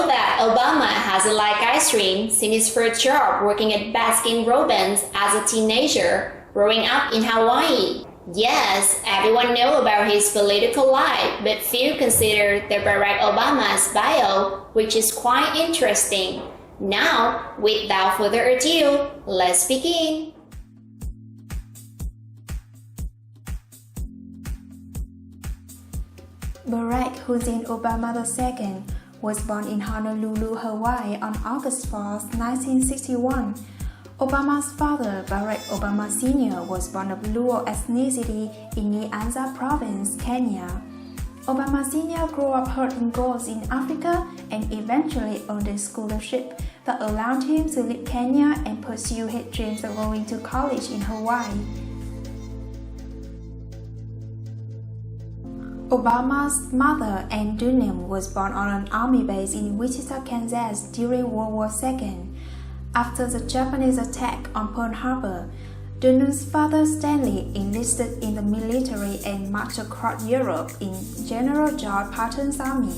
know that Obama hasn't liked ice cream since his first job working at Baskin-Robbins as a teenager, growing up in Hawaii? Yes, everyone knows about his political life, but few consider the Barack Obama's bio, which is quite interesting. Now, without further ado, let's begin. Barack Hussein Obama II was born in Honolulu, Hawaii on August 4, 1961. Obama's father, Barack Obama Sr., was born of Luo ethnicity in Nyanza Province, Kenya. Obama Sr. grew up herding goats in Africa and eventually earned a scholarship that allowed him to leave Kenya and pursue his dreams of going to college in Hawaii. Obama's mother, Ann Dunham, was born on an army base in Wichita, Kansas during World War II. After the Japanese attack on Pearl Harbor, Dunham's father Stanley enlisted in the military and marched across Europe in General George Patton's army.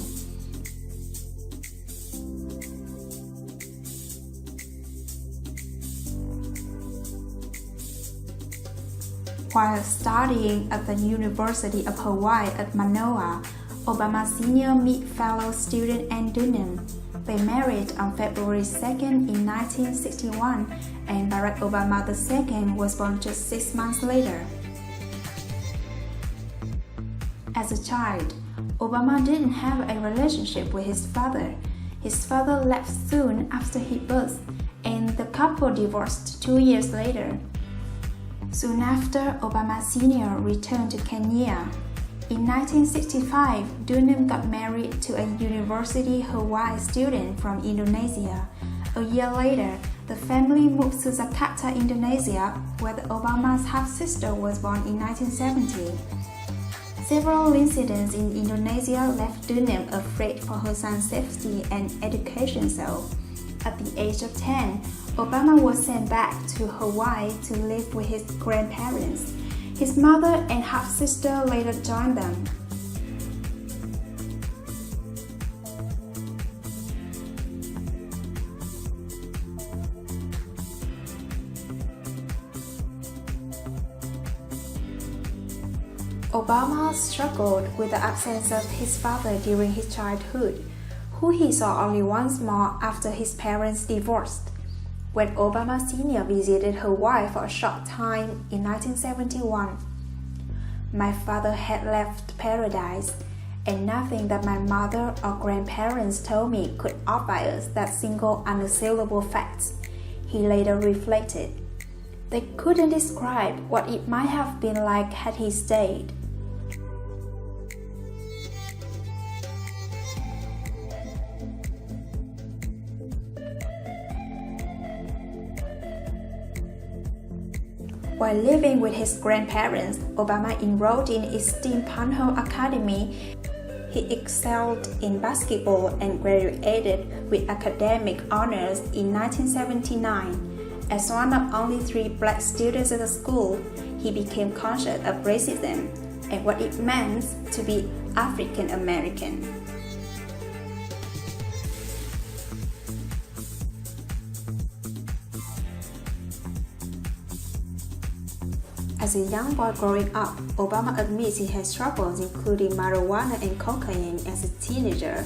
While studying at the University of Hawaii at Manoa, Obama Sr. met fellow student Ann Dunham. They married on February 2nd in 1961, and Barack Obama II was born just 6 months later. As a child, Obama didn't have a relationship with his father. His father left soon after his birth, and the couple divorced 2 years later. Soon after, Obama Sr. returned to Kenya. In 1965, Dunham got married to a University Hawaii student from Indonesia. A year later, the family moved to Jakarta, Indonesia, where Obama's half-sister was born in 1970. Several incidents in Indonesia left Dunham afraid for her son's safety and education, so at the age of 10, Obama was sent back to Hawaii to live with his grandparents. His mother and half-sister later joined them. Obama struggled with the absence of his father during his childhood, who he saw only once more after his parents divorced. When Obama Sr. visited Hawaii for a short time in 1971, "My father had left paradise, and nothing that my mother or grandparents told me could obviate that single unassailable fact," he later reflected. They couldn't describe what it might have been like had he stayed. While living with his grandparents, Obama enrolled in esteemed Punhole Academy. He excelled in basketball and graduated with academic honors in 1979. As one of only 3 black students at the school, he became conscious of racism and what it meant to be African American. As a young boy growing up, Obama admits he had struggles including marijuana and cocaine as a teenager.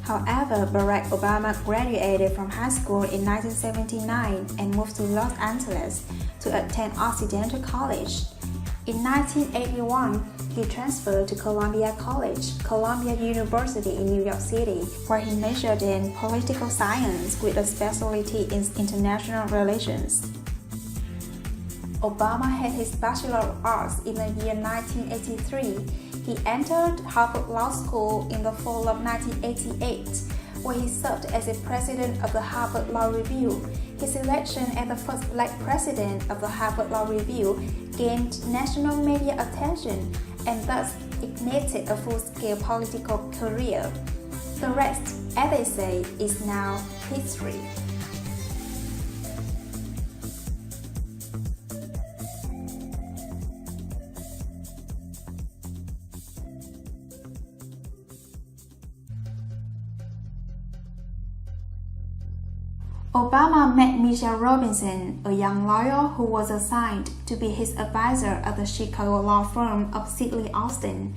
However, Barack Obama graduated from high school in 1979 and moved to Los Angeles to attend Occidental College. In 1981, he transferred to Columbia College, Columbia University in New York City, where he majored in political science with a specialty in international relations. Obama had his Bachelor of Arts in the year 1983. He entered Harvard Law School in the fall of 1988, where he served as the president of the Harvard Law Review. His election as the first black president of the Harvard Law Review gained national media attention and thus ignited a full-scale political career. The rest, as they say, is now history. Obama met Michelle Robinson, a young lawyer who was assigned to be his advisor at the Chicago law firm of Sidley Austin.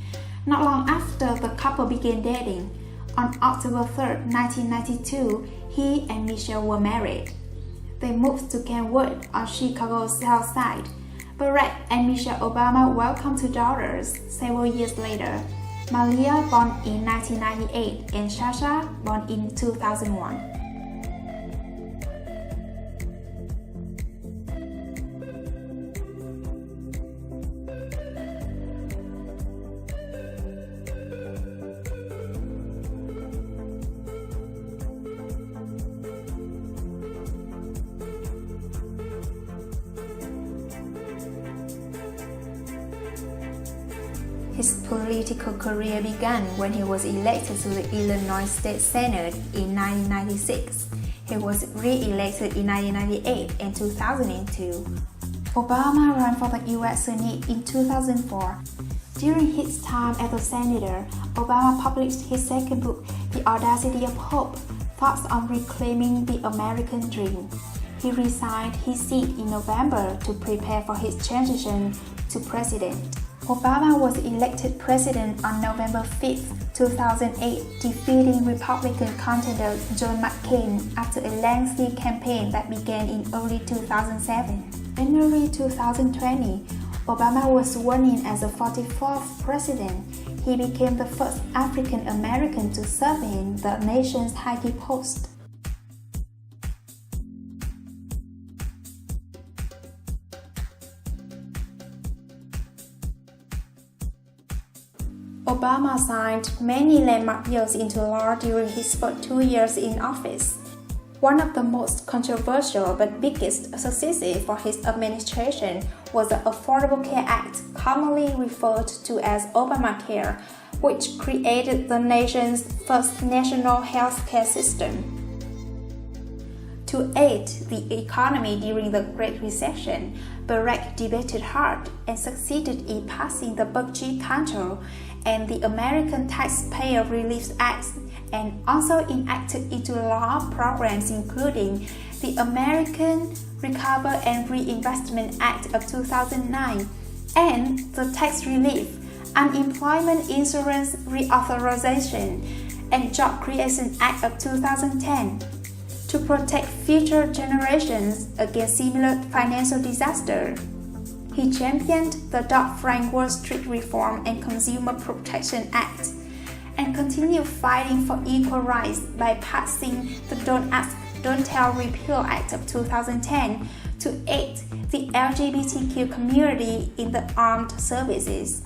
Not long after the couple began dating, on October 3, 1992, he and Michelle were married. They moved to Kenwood on Chicago's south side. Barack and Michelle Obama welcomed two daughters several years later, Malia, born in 1998, and Sasha, born in 2001. His political career began when he was elected to the Illinois State Senate in 1996. He was re-elected in 1998 and 2002. Obama ran for the U.S. Senate in 2004. During his time as a senator, Obama published his second book, The Audacity of Hope, Thoughts on Reclaiming the American Dream. He resigned his seat in November to prepare for his transition to president. Obama was elected president on November 5, 2008, defeating Republican contender John McCain after a lengthy campaign that began in early 2007. In January 2020, Obama was sworn in as the 44th president. He became the first African American to serve in the nation's high post. Obama signed many landmark bills into law during his first 2 years in office. One of the most controversial but biggest successes for his administration was the Affordable Care Act, commonly referred to as Obamacare, which created the nation's first national health care system. To aid the economy during the Great Recession, Barack debated hard and succeeded in passing the Budget Control and the American Taxpayer Relief Act, and also enacted into law programs including the American Recovery and Reinvestment Act of 2009 and the Tax Relief, Unemployment Insurance Reauthorization, and Job Creation Act of 2010 to protect future generations against similar financial disaster. He championed the Dodd-Frank Wall Street Reform and Consumer Protection Act, and continued fighting for equal rights by passing the Don't Ask, Don't Tell Repeal Act of 2010 to aid the LGBTQ community in the armed services.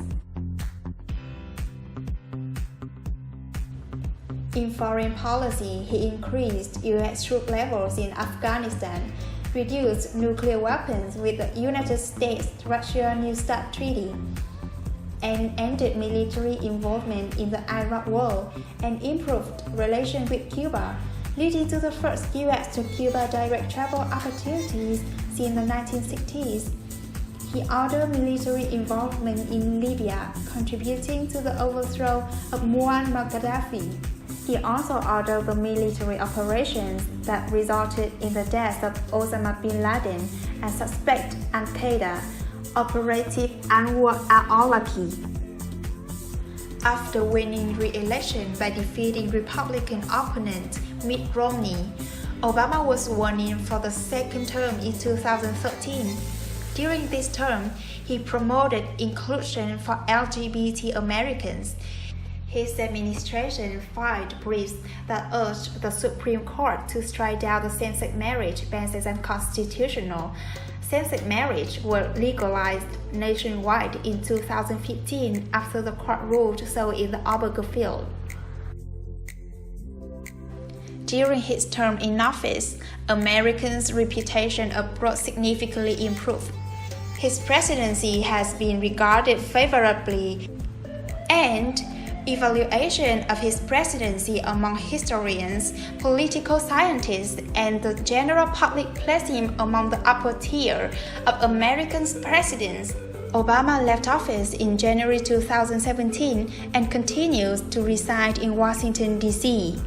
In foreign policy, he increased U.S. troop levels in Afghanistan, reduced nuclear weapons with the United States-Russia New START Treaty, and ended military involvement in the Iraq War and improved relations with Cuba, leading to the first U.S. to Cuba direct travel opportunities since the 1960s. He ordered military involvement in Libya, contributing to the overthrow of Muammar Gaddafi. He also ordered the military operations that resulted in the death of Osama bin Laden and suspect Al-Qaeda operative Anwar al-Awlaki. After winning re-election by defeating Republican opponent Mitt Romney, Obama was sworn in for the second term in 2013. During this term, he promoted inclusion for LGBT Americans. His administration filed briefs that urged the Supreme Court to strike down the same-sex marriage ban as unconstitutional. Same-sex marriage were legalized nationwide in 2015 after the court ruled so in the Alberta field. During his term in office, Americans' reputation abroad significantly improved. His presidency has been regarded favorably, and evaluation of his presidency among historians, political scientists, and the general public place him among the upper tier of American presidents. Obama left office in January 2017 and continues to reside in Washington, D.C.